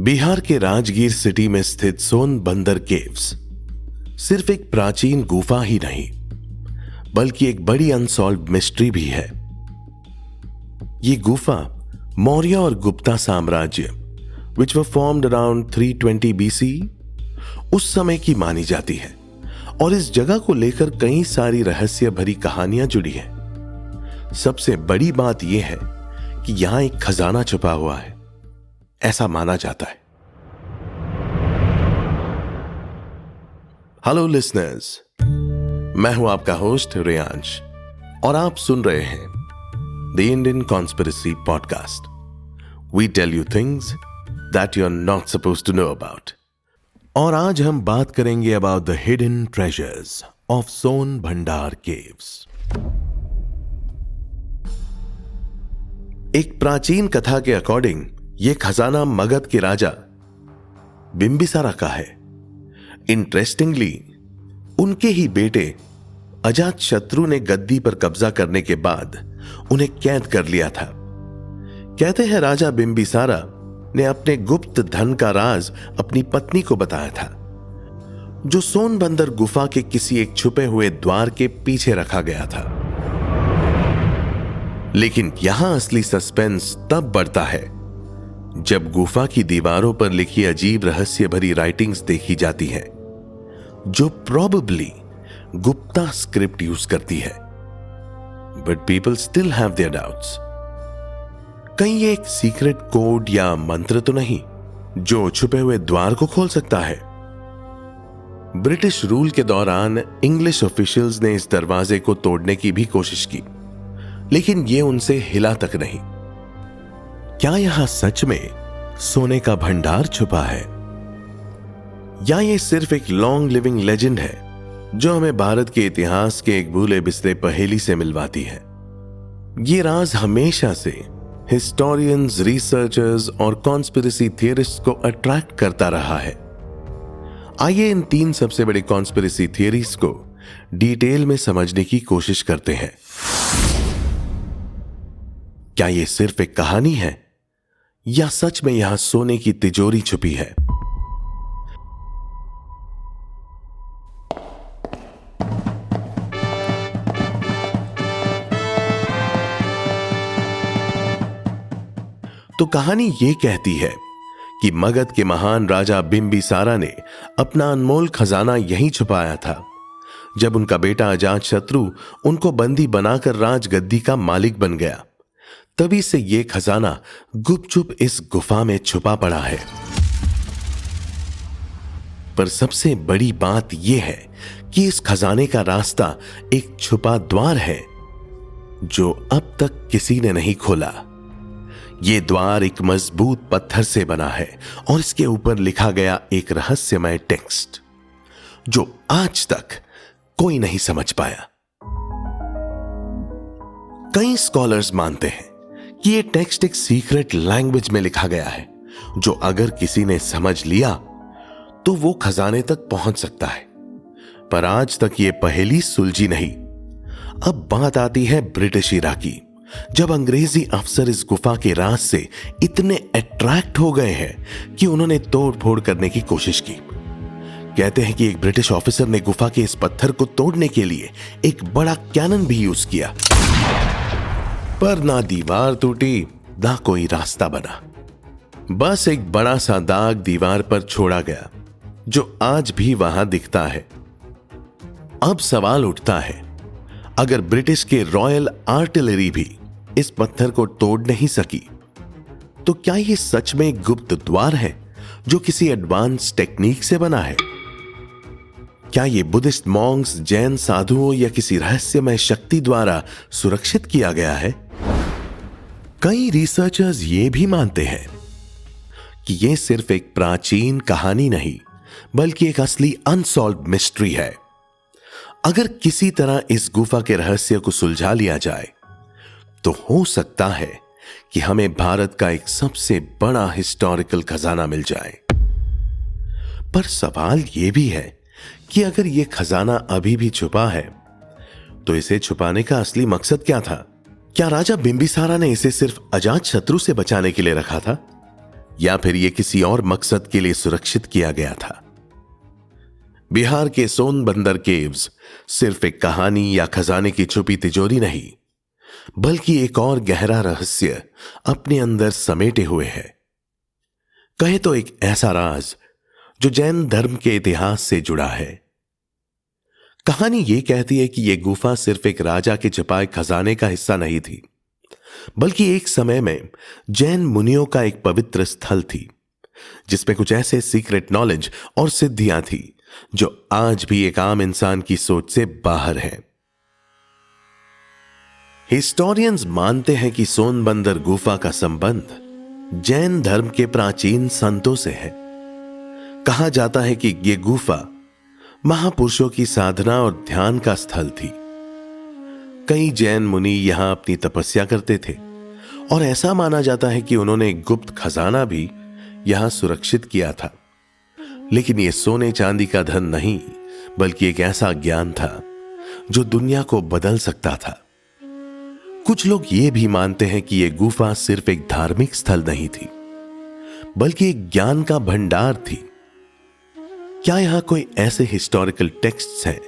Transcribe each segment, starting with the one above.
बिहार के राजगीर सिटी में स्थित सोनबंदर केव्स सिर्फ एक प्राचीन गुफा ही नहीं बल्कि एक बड़ी अनसॉल्व्ड मिस्ट्री भी है। ये गुफा मौर्य और गुप्ता साम्राज्य विच वर फॉर्म्ड अराउंड 320 BC उस समय की मानी जाती है और इस जगह को लेकर कई सारी रहस्य भरी कहानियां जुड़ी हैं। सबसे बड़ी बात यह है कि यहां एक खजाना छुपा हुआ है, ऐसा माना जाता है। हेलो लिसनर्स, मैं हूं आपका होस्ट रेयांश और आप सुन रहे हैं the Indian conspiracy podcast. We tell you things that you are not supposed to know about. और आज हम बात करेंगे about the hidden treasures of Sonbhandar caves. एक प्राचीन कथा के अकॉर्डिंग यह खजाना मगध के राजा बिंबिसारा का है। इंटरेस्टिंगली उनके ही बेटे अजातशत्रु ने गद्दी पर कब्जा करने के बाद उन्हें कैद कर लिया था। कहते हैं राजा बिंबिसारा ने अपने गुप्त धन का राज अपनी पत्नी को बताया था, जो सोनबंदर गुफा के किसी एक छुपे हुए द्वार के पीछे रखा गया था। लेकिन यहां असली सस्पेंस तब बढ़ता है जब गुफा की दीवारों पर लिखी अजीब रहस्य भरी राइटिंग्स देखी जाती हैं, जो प्रोबेबली गुप्ता स्क्रिप्ट यूज करती है। But people still have their doubts. कहीं ये एक सीक्रेट कोड या मंत्र तो नहीं जो छुपे हुए द्वार को खोल सकता है? ब्रिटिश रूल के दौरान इंग्लिश ऑफिशियल्स ने इस दरवाजे को तोड़ने की भी कोशिश की, लेकिन यह उनसे हिला तक नहीं। क्या यहां सच में सोने का भंडार छुपा है, या यह सिर्फ एक लॉन्ग लिविंग लेजेंड है जो हमें भारत के इतिहास के एक भूले बिसरे पहेली से मिलवाती है? यह राज हमेशा से हिस्टोरियंस, रिसर्चर्स और कॉन्स्पिरेसी थियरिस्ट्स को अट्रैक्ट करता रहा है। आइए इन 3 सबसे बड़े कॉन्स्पिरेसी थियरीज को डिटेल में समझने की कोशिश करते हैं। क्या यह सिर्फ एक कहानी है या सच में यहां सोने की तिजोरी छुपी है? तो कहानी यह कहती है कि मगध के महान राजा बिंबिसारा ने अपना अनमोल खजाना यहीं छुपाया था। जब उनका बेटा अजातशत्रु उनको बंदी बनाकर राजगद्दी का मालिक बन गया, तभी से यह खजाना गुपचुप इस गुफा में छुपा पड़ा है। पर सबसे बड़ी बात यह है कि इस खजाने का रास्ता एक छुपा द्वार है जो अब तक किसी ने नहीं खोला। यह द्वार एक मजबूत पत्थर से बना है और इसके ऊपर लिखा गया एक रहस्यमय टेक्स्ट जो आज तक कोई नहीं समझ पाया। कई स्कॉलर्स मानते हैं कि यह टेक्स्ट एक सीक्रेट लैंग्वेज में लिखा गया है, जो अगर किसी ने समझ लिया तो वो खजाने तक पहुंच सकता है। पर आज तक यह पहेली सुलझी नहीं। अब बात आती है ब्रिटिश इरा की, जब अंग्रेजी अफसर इस गुफा के राज से इतने अट्रैक्ट हो गए हैं कि उन्होंने तोड़ फोड़ करने की कोशिश की। कहते हैं कि एक ब्रिटिश ऑफिसर ने गुफा के इस पत्थर को तोड़ने के लिए एक बड़ा कैनन भी यूज किया, पर ना दीवार टूटी ना कोई रास्ता बना। बस एक बड़ा सा दाग दीवार पर छोड़ा गया जो आज भी वहां दिखता है। अब सवाल उठता है, अगर ब्रिटिश के रॉयल आर्टिलरी भी इस पत्थर को तोड़ नहीं सकी, तो क्या यह सच में एक गुप्त द्वार है जो किसी एडवांस टेक्निक से बना है? क्या यह बुद्धिस्ट मॉन्क्स, जैन साधुओं या किसी रहस्यमय शक्ति द्वारा सुरक्षित किया गया है? कई रिसर्चर्स ये भी मानते हैं कि यह सिर्फ एक प्राचीन कहानी नहीं बल्कि एक असली अनसॉल्व्ड मिस्ट्री है। अगर किसी तरह इस गुफा के रहस्य को सुलझा लिया जाए तो हो सकता है कि हमें भारत का एक सबसे बड़ा हिस्टोरिकल खजाना मिल जाए। पर सवाल यह भी है कि अगर यह खजाना अभी भी छुपा है तो इसे छुपाने का असली मकसद क्या था? क्या राजा बिंबिसारा ने इसे सिर्फ अजातशत्रु से बचाने के लिए रखा था, या फिर यह किसी और मकसद के लिए सुरक्षित किया गया था। बिहार के सोनबंदर केव्स सिर्फ एक कहानी या खजाने की छुपी तिजोरी नहीं, बल्कि एक और गहरा रहस्य अपने अंदर समेटे हुए है। कहे तो एक ऐसा राज जो जैन धर्म के इतिहास से जुड़ा है। कहानी यह कहती है कि यह गुफा सिर्फ एक राजा के छिपाए खजाने का हिस्सा नहीं थी, बल्कि एक समय में जैन मुनियों का एक पवित्र स्थल थी, जिसमें कुछ ऐसे सीक्रेट नॉलेज और सिद्धियां थी जो आज भी एक आम इंसान की सोच से बाहर है। हिस्टोरियंस मानते हैं कि सोनबंदर गुफा का संबंध जैन धर्म के प्राचीन संतों से है। कहा जाता है कि यह गुफा महापुरुषों की साधना और ध्यान का स्थल थी। कई जैन मुनि यहां अपनी तपस्या करते थे और ऐसा माना जाता है कि उन्होंने एक गुप्त खजाना भी यहां सुरक्षित किया था। लेकिन यह सोने चांदी का धन नहीं, बल्कि एक ऐसा ज्ञान था जो दुनिया को बदल सकता था। कुछ लोग यह भी मानते हैं कि यह गुफा सिर्फ एक धार्मिक स्थल नहीं थी, बल्कि एक ज्ञान का भंडार थी। क्या यहां कोई ऐसे हिस्टोरिकल टेक्स्ट्स हैं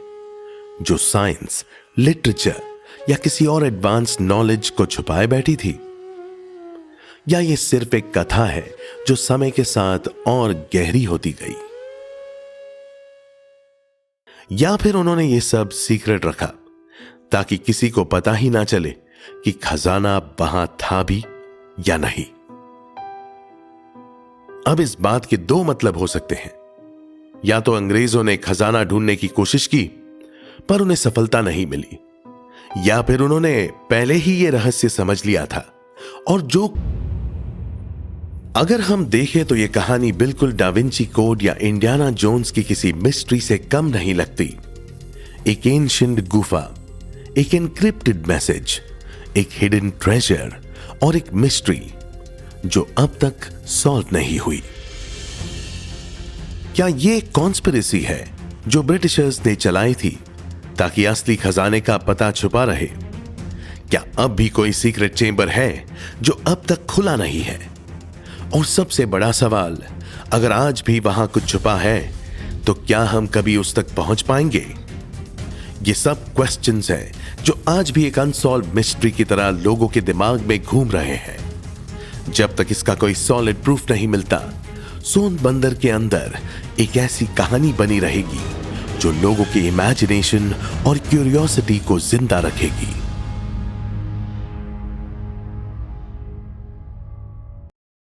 जो साइंस, लिटरेचर या किसी और एडवांस नॉलेज को छुपाए बैठी थी? या यह सिर्फ एक कथा है जो समय के साथ और गहरी होती गई? या फिर उन्होंने यह सब सीक्रेट रखा ताकि किसी को पता ही ना चले कि खजाना वहां था भी या नहीं? अब इस बात के दो मतलब हो सकते हैं। या तो अंग्रेजों ने खजाना ढूंढने की कोशिश की पर उन्हें सफलता नहीं मिली, या फिर उन्होंने पहले ही यह रहस्य समझ लिया था। और अगर हम देखें तो यह कहानी बिल्कुल डाविंची कोड या इंडियाना जोन्स की किसी मिस्ट्री से कम नहीं लगती। एक एंशिएंट गुफा, एक एन्क्रिप्टेड मैसेज, एक हिडन ट्रेजर और एक मिस्ट्री जो अब तक सॉल्व नहीं हुई। क्या यह कॉन्स्पिरेसी है जो ब्रिटिशर्स ने चलाई थी ताकि असली खजाने का पता छुपा रहे? क्या अब भी कोई सीक्रेट चेंबर है जो अब तक खुला नहीं है? और सबसे बड़ा सवाल, अगर आज भी वहां कुछ छुपा है तो क्या हम कभी उस तक पहुंच पाएंगे? ये सब क्वेश्चंस हैं जो आज भी एक अनसॉल्व मिस्ट्री की तरह लोगों के दिमाग में घूम रहे हैं। जब तक इसका कोई सॉलिड प्रूफ नहीं मिलता, सोनबंदर के अंदर एक ऐसी कहानी बनी रहेगी जो लोगों की इमेजिनेशन और क्यूरियोसिटी को जिंदा रखेगी।